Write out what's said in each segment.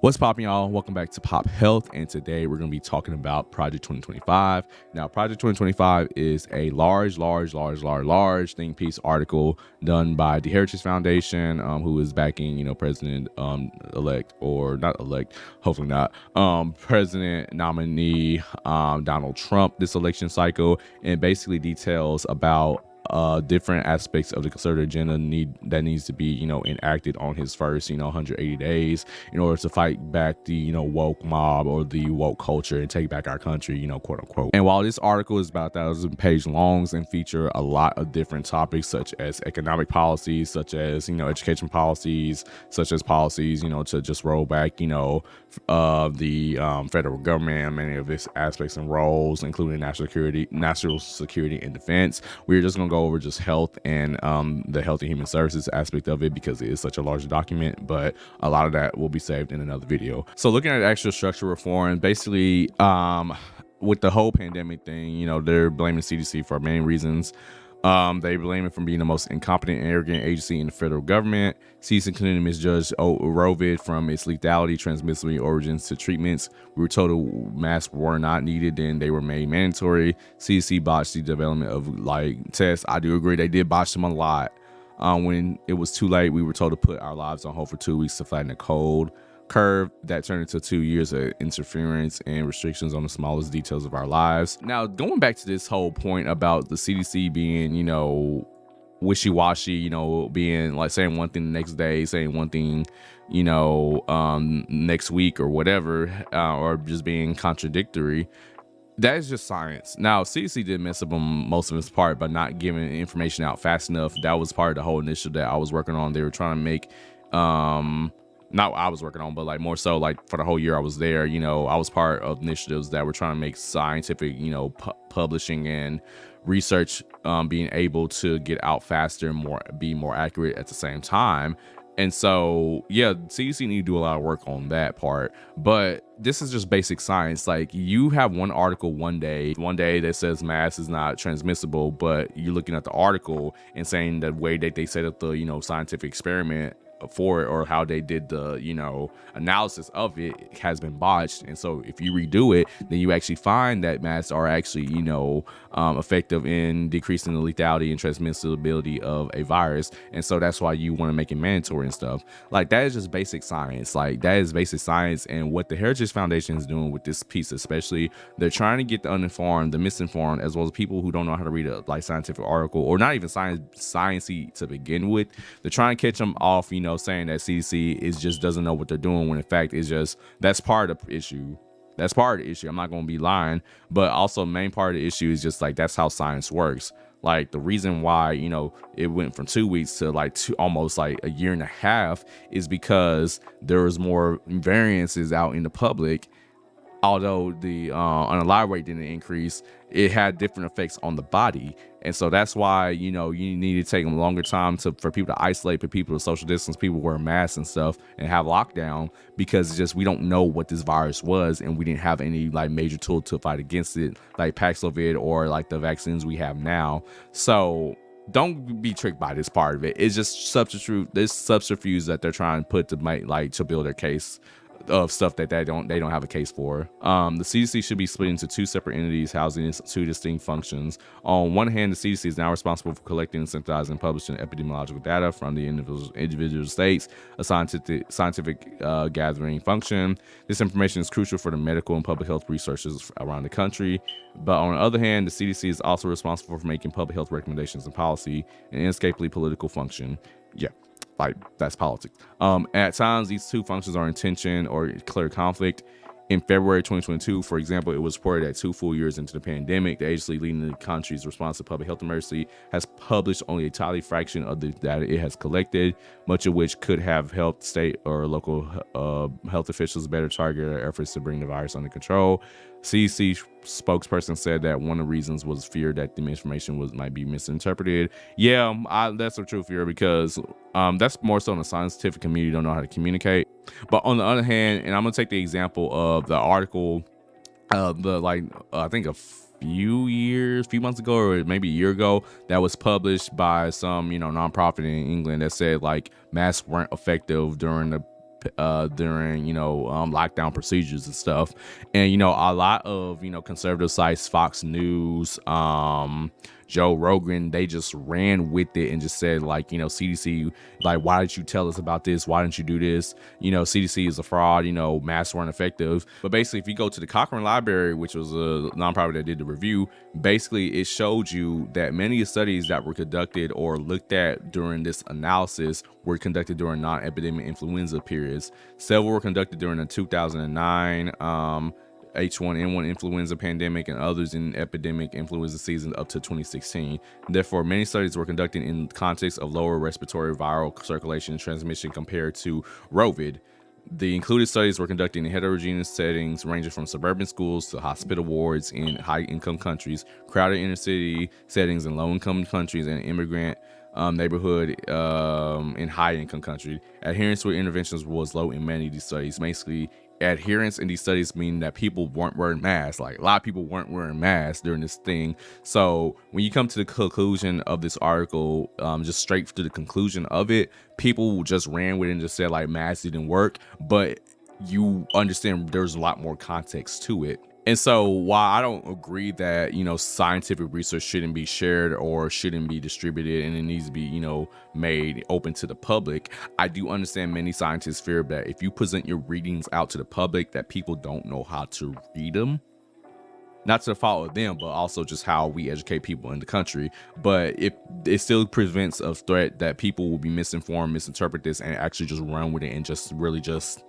What's poppin', y'all? Welcome back to Pop Health, and today we're going to be talking about Project 2025. Now, Project 2025 is a large think piece article done by the Heritage Foundation, who is backing, President elect, or not elect, hopefully not, President nominee Donald Trump this election cycle, and basically details about different aspects of the conservative agenda that needs to be enacted on his first 180 days in order to fight back the woke mob or the woke culture and take back our country, quote unquote. And while this article is about 1,000-page long and feature a lot of different topics such as economic policies, such as education policies, such as policies to just roll back the federal government and many of its aspects and roles, including national security and defense, we're just going to go over just health and the health and human services aspect of it because it is such a large document, but a lot of that will be saved in another video. So looking at actual structural reform, basically with the whole pandemic thing, they're blaming CDC for many reasons. They blame it for being the most incompetent and arrogant agency in the federal government. CDC continued to misjudge Rovid from its lethality, transmissibility, origins to treatments. We were told masks were not needed and they were made mandatory. CDC botched the development of tests. I do agree they did botch them a lot. When it was too late, we were told to put our lives on hold for 2 weeks to flatten the cold curve that turned into 2 years of interference and restrictions on the smallest details of our lives. Now, going back to this whole point about the CDC being, wishy-washy, being like saying one thing the next day, saying one thing, next week or whatever, or just being contradictory. That is just science. Now, CDC did mess up on most of its part by not giving information out fast enough. That was part of the whole initiative that I was working on. They were trying to make, not what I was working on, but more so for the whole year I was there, I was part of initiatives that were trying to make scientific, publishing and research being able to get out faster and be more accurate at the same time. And so, yeah, CDC need to do a lot of work on that part. But this is just basic science. You have one article one day that says mass is not transmissible, but you're looking at the article and saying the way that they set up the, scientific experiment for it, or how they did the analysis of it, has been botched. And so if you redo it, then you actually find that masks are actually effective in decreasing the lethality and transmissibility of a virus. And so that's why you want to make it mandatory and stuff. That is just basic science. That is basic science. And what the Heritage Foundation is doing with this piece especially, they're trying to get the uninformed, the misinformed, as well as people who don't know how to read a scientific article, or not even sciencey to begin with. They're trying to catch them off, saying that CDC just doesn't know what they're doing, when in fact it's just, that's part of the issue. That's part of the issue. I'm not going to be lying, but also main part of the issue is just that's how science works. The reason why, it went from 2 weeks to almost a year and a half is because there was more variances out in the public. Although the unalive rate didn't increase, it had different effects on the body. And so that's why, you need to take a longer time for people to isolate, for people to social distance, people wear masks and stuff and have lockdown, because we don't know what this virus was, and we didn't have any major tool to fight against it, like Paxlovid or the vaccines we have now. So don't be tricked by this part of it. It's just subterfuge that they're trying to put to make to build their case of stuff that they don't have a case for. The CDC should be split into two separate entities housing two distinct functions. On one hand, the CDC is now responsible for collecting, synthesizing, and publishing epidemiological data from the individual states, a scientific gathering function. This information is crucial for the medical and public health researchers around the country. But on the other hand, the CDC is also responsible for making public health recommendations and policy, an inescapably political function. Yeah. That's politics. At times, these two functions are in tension or clear conflict. In February 2022, for example, it was reported that 2 full years into the pandemic, the agency leading the country's response to public health emergency has published only a tiny fraction of the data it has collected, much of which could have helped state or local health officials better target their efforts to bring the virus under control. CDC spokesperson said that one of the reasons was fear that the information might be misinterpreted. Yeah, that's a true fear, because that's more so in the scientific community don't know how to communicate. But on the other hand, and I'm gonna take the example of the article, I think a few months ago, or maybe a year ago, that was published by some nonprofit in England that said masks weren't effective during the during lockdown procedures and stuff. And a lot of conservative sites, Fox News, Joe Rogan, they just ran with it and just said, like, CDC, like, why did you tell us about this? Why didn't you do this? CDC is a fraud, masks weren't effective. But basically, if you go to the Cochrane Library, which was a nonprofit that did the review, basically it showed you that many studies that were conducted or looked at during this analysis were conducted during non-epidemic influenza periods. Several were conducted during the 2009 H1N1 influenza pandemic, and others in epidemic influenza season up to 2016. Therefore, many studies were conducted in context of lower respiratory viral circulation and transmission compared to Rovid. The included studies were conducted in heterogeneous settings ranging from suburban schools to hospital wards in high-income countries, crowded inner-city settings in low-income countries, and immigrant neighborhood in high-income countries. Adherence to interventions was low in many of these studies. Basically, adherence in these studies mean that people weren't wearing masks. Like, a lot of people weren't wearing masks during this thing. So when you come to the conclusion of this article, just straight to the conclusion of it, people just ran with it and just said, like, masks didn't work. But you understand there's a lot more context to it. And so while I don't agree that, scientific research shouldn't be shared or shouldn't be distributed and it needs to be, made open to the public, I do understand many scientists fear that if you present your readings out to the public, that people don't know how to read them. Not to the fault of them, but also just how we educate people in the country. But it still prevents a threat that people will be misinformed, misinterpret this, and actually just run with it and just really just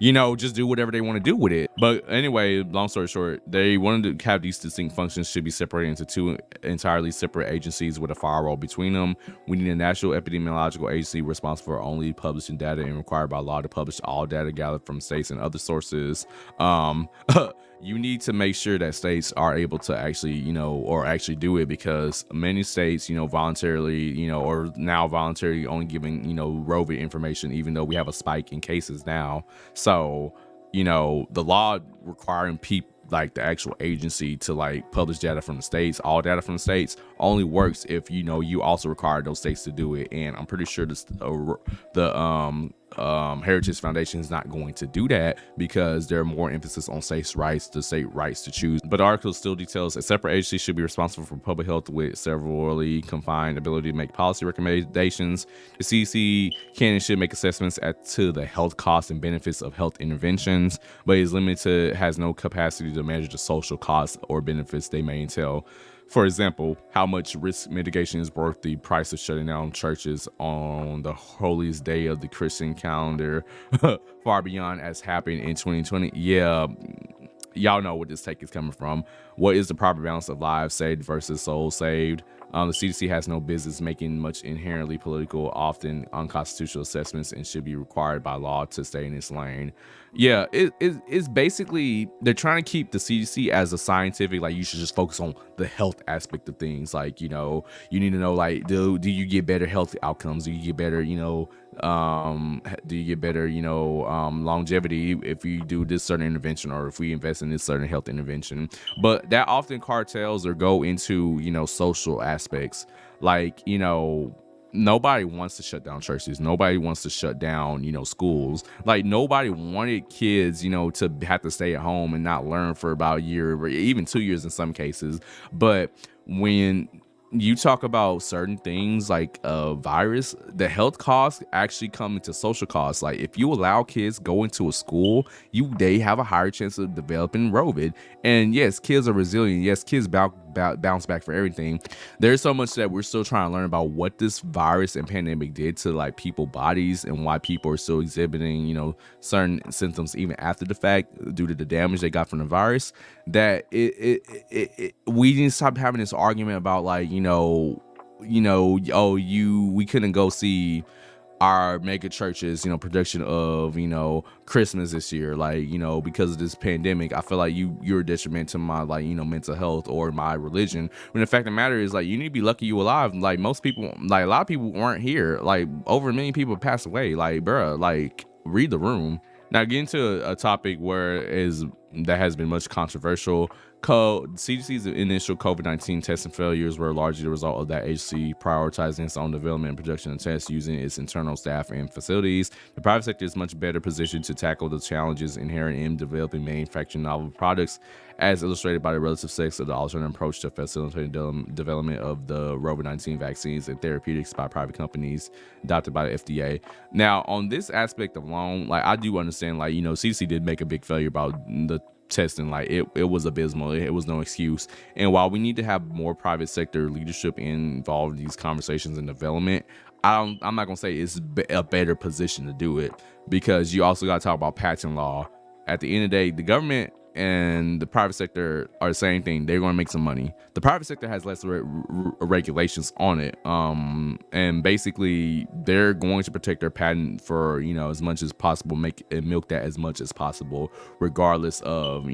do whatever they want to do with it. But anyway, long story short, they wanted to have these distinct functions should be separated into two entirely separate agencies with a firewall between them. We need a national epidemiological agency responsible for only publishing data and required by law to publish all data gathered from states and other sources. You need to make sure that states are able to actually, or actually do it, because many states, voluntarily, or now voluntarily only giving, Rovid information, even though we have a spike in cases now. So, the law requiring people, like the actual agency, to like publish data from the states, all data from the states, only works if you also require those states to do it. And I'm pretty sure the Heritage Foundation is not going to do that, because there are more emphasis on states' rights, the state rights to choose. But the article still details a separate agency should be responsible for public health with severely confined ability to make policy recommendations. The CDC can and should make assessments as to the health costs and benefits of health interventions, but is limited, has no capacity to manage the social costs or benefits they may entail. For example, how much risk mitigation is worth the price of shutting down churches on the holiest day of the Christian calendar, far beyond as happened in 2020? Yeah, y'all know where this take is coming from. What is the proper balance of lives saved versus souls saved? The CDC has no business making much inherently political, often unconstitutional assessments, and should be required by law to stay in its lane. Yeah, it's basically, they're trying to keep the CDC as a scientific, like, you should just focus on the health aspect of things. Like, you need to know, like, do you get better health outcomes? Do you get better, longevity if you do this certain intervention, or if we invest in this certain health intervention? But that often cartels or go into, social aspects. Like, nobody wants to shut down churches. Nobody wants to shut down, schools. Like, nobody wanted kids, to have to stay at home and not learn for about a year or even 2 years in some cases. But when you talk about certain things like a virus, the health costs actually come into social costs. Like, if you allow kids go into a school, they have a higher chance of developing Rovid. And yes, kids are resilient. Yes, kids bounce back for everything. There's so much that we're still trying to learn about what this virus and pandemic did to like people's bodies, and why people are still exhibiting, certain symptoms even after the fact due to the damage they got from the virus. That we need to stop having this argument about like, we couldn't go see our mega churches, production of, Christmas this year, like, because of this pandemic. I feel like you're a detriment to my, like, mental health or my religion. When the fact of the matter is, like, you need to be lucky you alive. Like, most people, like, a lot of people weren't here. Like, over 1 million people passed away. Like, bruh, like, read the room. Now, getting to a topic that has been much controversial. CDC's initial COVID-19 testing failures were largely the result of that agency prioritizing its own development and production of tests using its internal staff and facilities. The private sector is much better positioned to tackle the challenges inherent in developing manufacturing novel products, as illustrated by the relative success of the alternative approach to facilitating development of the COVID-19 vaccines and therapeutics by private companies adopted by the FDA. Now, on this aspect alone, like, I do understand, like, CDC did make a big failure about the testing. Like, it was abysmal. It was no excuse. And while we need to have more private sector leadership involved in these conversations and development, I'm not gonna say it's a better position to do it, because you also got to talk about patent law. At the end of the day, the government and the private sector are the same thing. They're going to make some money. The private sector has less regulations on it, and basically they're going to protect their patent for as much as possible, make and milk that as much as possible, regardless of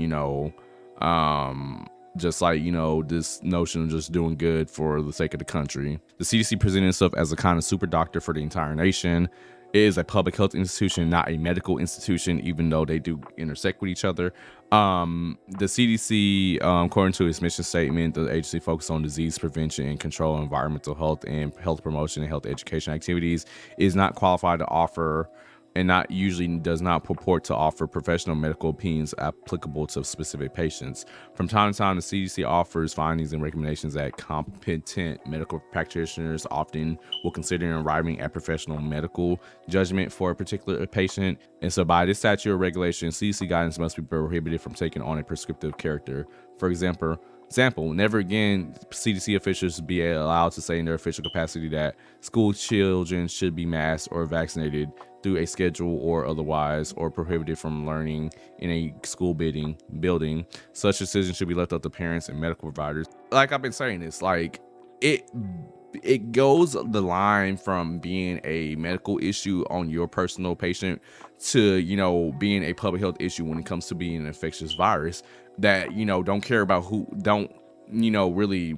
just like this notion of just doing good for the sake of the country. The CDC presented itself as a kind of super doctor for the entire nation. It is a public health institution, not a medical institution, even though they do intersect with each other. The CDC, according to its mission statement, the agency focuses on disease prevention and control, environmental health, and health promotion and health education activities. It is not qualified to offer, and not usually does not purport to offer, professional medical opinions applicable to specific patients. From time to time, the CDC offers findings and recommendations that competent medical practitioners often will consider in arriving at professional medical judgment for a particular patient. And so by this statute or regulation, CDC guidance must be prohibited from taking on a prescriptive character. For example, never again CDC officials be allowed to say in their official capacity that school children should be masked or vaccinated through a schedule or otherwise, or prohibited from learning in a school building. Such decisions should be left up to parents and medical providers. Like I've been saying, this like it goes the line from being a medical issue on your personal patient to being a public health issue when it comes to being an infectious virus that don't care about who, don't really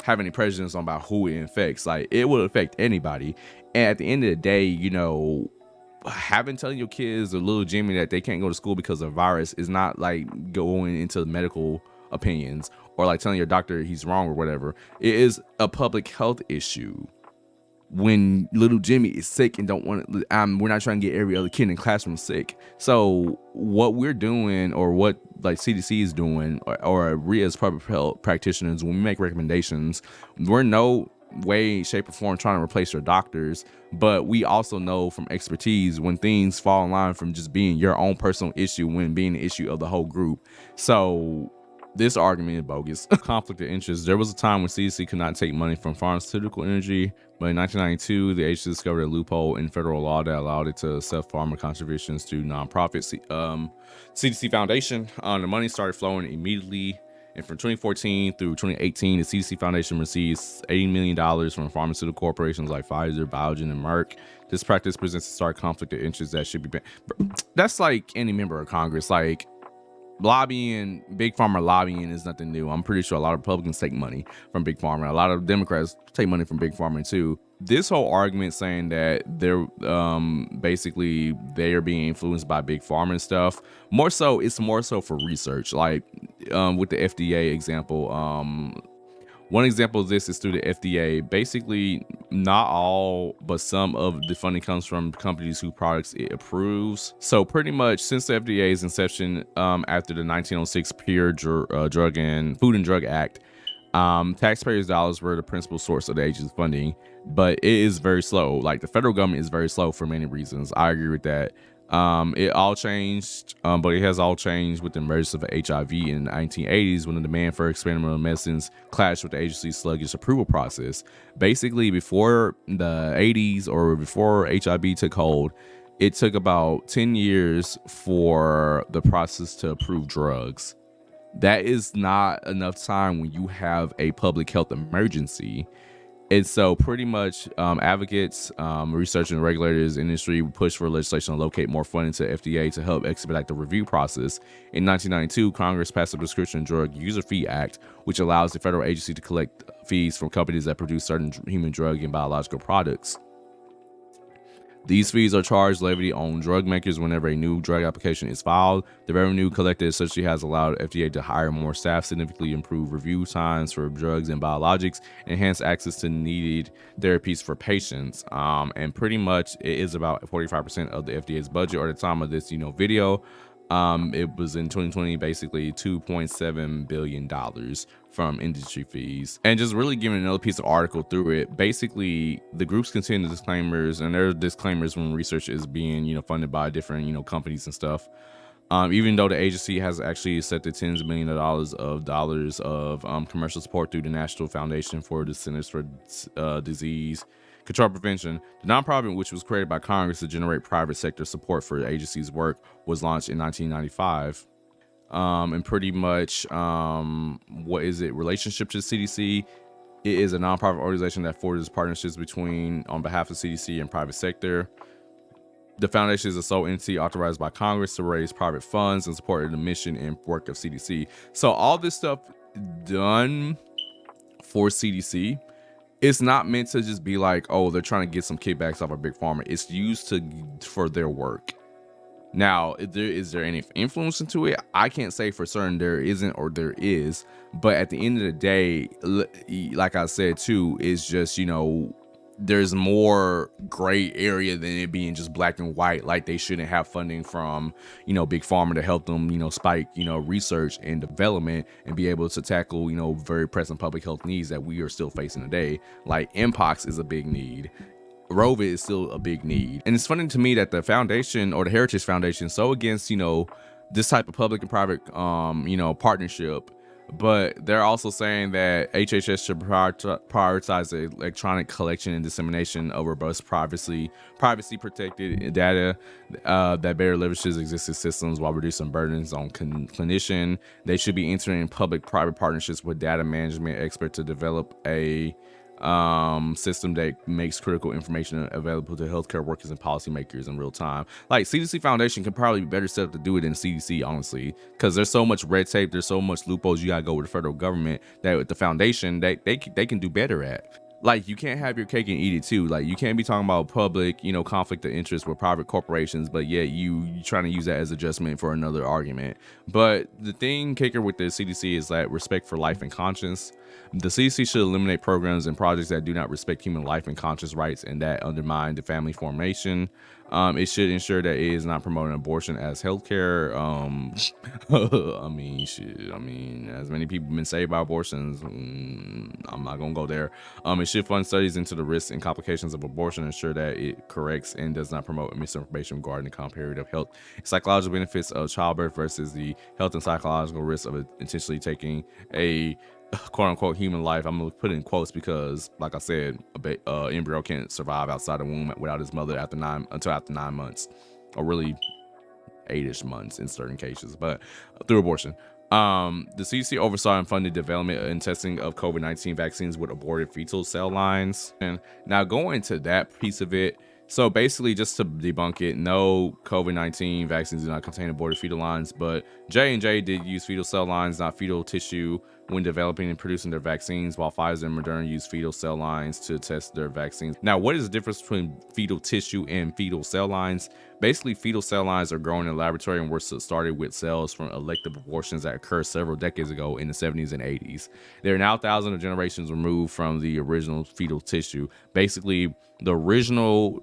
have any prejudice on about who it infects. Like, it will affect anybody. And at the end of the day, telling your kids or little Jimmy that they can't go to school because of a virus is not like going into medical opinions or like telling your doctor he's wrong or whatever. It is a public health issue. When little Jimmy is sick and don't want to, we're not trying to get every other kid in the classroom sick. So what we're doing, or what like CDC is doing, or we as public health practitioners, when we make recommendations, we're no way, shape, or form trying to replace your doctors, but we also know from expertise when things fall in line from just being your own personal issue when being the issue of the whole group. So this argument is bogus. Conflict of interest. There was a time when CDC could not take money from pharmaceutical industry, but in 1992, the agency discovered a loophole in federal law that allowed it to accept pharma contributions to nonprofits. CDC Foundation. The money started flowing immediately. And from 2014 through 2018, the CDC Foundation receives $80 million from pharmaceutical corporations like Pfizer, Biogen, and Merck. This practice presents a stark conflict of interest that should be banned. That's like any member of Congress. Like, lobbying, big pharma lobbying is nothing new. I'm pretty sure a lot of Republicans take money from big pharma. A lot of Democrats take money from big pharma too. This whole argument saying that they're basically they are being influenced by big pharma and stuff, it's more so for research. Like with the FDA example, one example of this is through the FDA. Basically, not all, but some of the funding comes from companies whose products it approves. So pretty much since the FDA's inception after the 1906 Pure Drug and Food and Drug Act, taxpayers' dollars were the principal source of the agency's funding, but it is very slow. Like, the federal government is very slow for many reasons. I agree with that. It all changed, but it has all changed with the emergence of HIV in the 1980s, when the demand for experimental medicines clashed with the agency's sluggish approval process. Basically, before the 80s, or before HIV took hold, it took about 10 years for the process to approve drugs. That is not enough time when you have a public health emergency. And so pretty much advocates, researchers, and regulators in the industry push for legislation to locate more funding to FDA to help expedite the review process. In 1992, Congress passed the Prescription Drug User Fee Act, which allows the federal agency to collect fees from companies that produce certain human drug and biological products. These fees are charged levy on drug makers whenever a new drug application is filed. The revenue collected essentially has allowed FDA to hire more staff, significantly improve review times for drugs and biologics, enhance access to needed therapies for patients. And pretty much it is about 45% of the FDA's budget, or at the time of this, video. It was in 2020, basically $2.7 billion from industry fees. And just really giving another piece of article through it, basically the groups contain the disclaimers, and there are disclaimers when research is being, funded by different, companies and stuff. Even though the agency has actually accepted tens of millions of dollars of commercial support through the National Foundation for the Centers for Disease Control Prevention, the nonprofit, which was created by Congress to generate private sector support for the agency's work, was launched in 1995. And pretty much, what is it? Relationship to the CDC. It is a nonprofit organization that forges partnerships on behalf of CDC and private sector. The foundation is a sole entity authorized by Congress to raise private funds and support the mission and work of CDC. So all this stuff done for CDC, it's not meant to just be like, oh, they're trying to get some kickbacks off of Big Pharma. It's used for their work. Now, is there any influence into it? I can't say for certain there isn't or there is. But at the end of the day, like I said too, is just, there's more gray area than it being just black and white. Like they shouldn't have funding from, Big Pharma to help them, spike, research and development and be able to tackle, very pressing public health needs that we are still facing today. Like Mpox is a big need. Rovid is still a big need. And it's funny to me that the foundation or the Heritage Foundation is so against, this type of public and private, partnership. But they're also saying that HHS should prioritize the electronic collection and dissemination of robust privacy protected data that better leverages existing systems while reducing burdens on clinician. They should be entering public-private partnerships with data management experts to develop a system that makes critical information available to healthcare workers and policymakers in real time. Like CDC Foundation can probably be better set up to do it than CDC, honestly, because there's so much red tape, there's so much loopholes you gotta go with the federal government that with the foundation they can do better at. Like you can't have your cake and eat it too. Like you can't be talking about public, conflict of interest with private corporations, but yet you trying to use that as adjustment for another argument. But the thing kicker with the CDC is that respect for life and conscience. The CDC should eliminate programs and projects that do not respect human life and conscience rights and that undermine the family formation. It should ensure that it is not promoting abortion as healthcare. I mean, as many people have been saved by abortions, I'm not gonna go there. It should fund studies into the risks and complications of abortion, ensure that it corrects and does not promote misinformation regarding the comparative health and psychological benefits of childbirth versus the health and psychological risks of intentionally taking a quote unquote human life. I'm gonna put it in quotes because, like I said, embryo can't survive outside the womb without its mother until after 9 months, or really 8-ish months in certain cases, but through abortion. The CDC oversaw and funded development and testing of COVID-19 vaccines with aborted fetal cell lines. And now going to that piece of it, so basically, just to debunk it, no, COVID-19 vaccines do not contain aborted fetal lines, but J&J did use fetal cell lines, not fetal tissue, when developing and producing their vaccines, while Pfizer and Moderna use fetal cell lines to test their vaccines. Now, what is the difference between fetal tissue and fetal cell lines? Basically, fetal cell lines are grown in a laboratory and were started with cells from elective abortions that occurred several decades ago in the 70s and 80s. They are now thousands of generations removed from the original fetal tissue. Basically, the original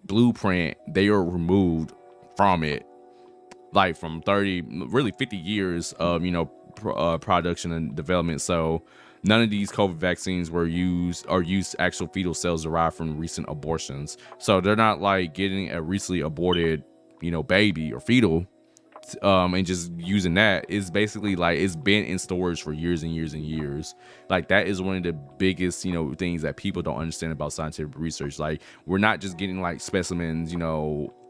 blueprint, they are removed from it, like from 30, really 50 years of, production and development. So none of these COVID vaccines were used actual fetal cells derived from recent abortions. So they're not like getting a recently aborted, baby or fetal, and just using that. Is basically like it's been in storage for years and years and years. Like that is one of the biggest, things that people don't understand about scientific research. Like we're not just getting like specimens,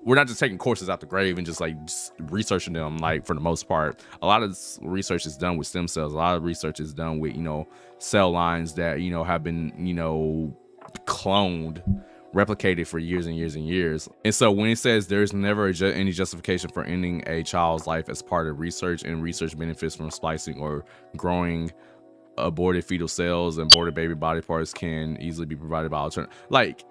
we're not just taking courses out the grave and just researching them. Like for the most part, a lot of this research is done with stem cells. A lot of research is done with, cell lines that, have been, cloned, replicated for years and years and years. And so when it says there's never any justification for ending a child's life as part of research, and research benefits from splicing or growing aborted fetal cells and aborted baby body parts can easily be provided by alternative, like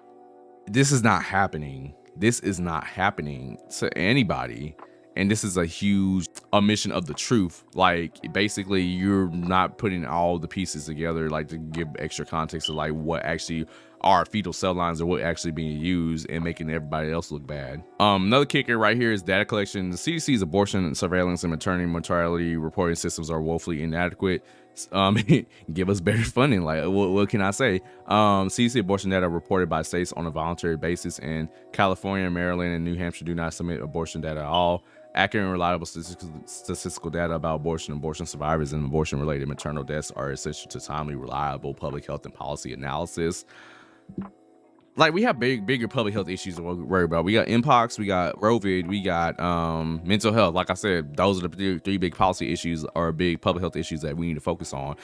this is not happening. this is not happening to anybody. And this is a huge omission of the truth. Like, basically, you're not putting all the pieces together, like, to give extra context to like what actually are fetal cell lines or what actually being used, and making everybody else look bad. Another kicker right here is data collection. The CDC's abortion surveillance and maternity mortality reporting systems are woefully inadequate. Give us better funding. Like, what can I say? CDC abortion data reported by states on a voluntary basis, and California, Maryland, and New Hampshire do not submit abortion data at all. Accurate and reliable statistical data about abortion survivors, and abortion-related maternal deaths are essential to timely, reliable public health and policy analysis. Like, we have bigger public health issues to worry about. We got mpox, we got COVID, we got mental health. Like I said, those are the three big policy issues, or big public health issues that we need to focus on.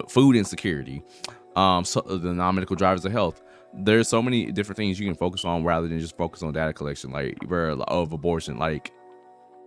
Food insecurity, so the non-medical drivers of health. There's so many different things you can focus on rather than just focus on data collection, like, of abortion. Like,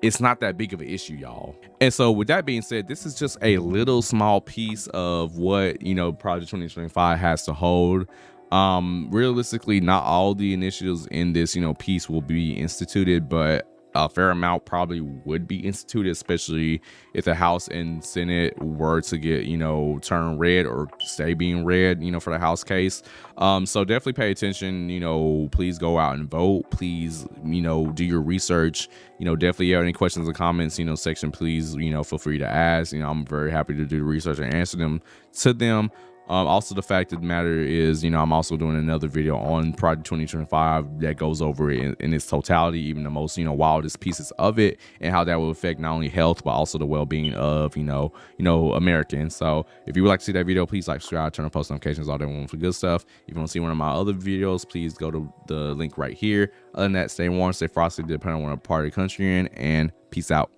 it's not that big of an issue, y'all. And so with that being said, this is just a little small piece of what, you know, Project 2025 has to hold. Realistically, not all the initiatives in this, you know, piece will be instituted, but a fair amount probably would be instituted, especially if the House and Senate were to get, you know, turn red or stay being red, you know, for the House case. So definitely pay attention, you know, please go out and vote. Please, you know, do your research. You know, definitely have any questions or comments, you know, section, please, you know, feel free to ask. You know, I'm very happy to do the research and answer them to them. Also, the fact of the matter is, you know, I'm also doing another video on Project 2025 that goes over it in its totality, even the most, you know, wildest pieces of it, and how that will affect not only health but also the well-being of, you know, Americans. So if you would like to see that video, please like, subscribe, turn on post notifications, all that one for good stuff. If you want to see one of my other videos, please go to the link right here. Other than that, stay warm, stay frosty, depending on what part of the country you're in, and peace out.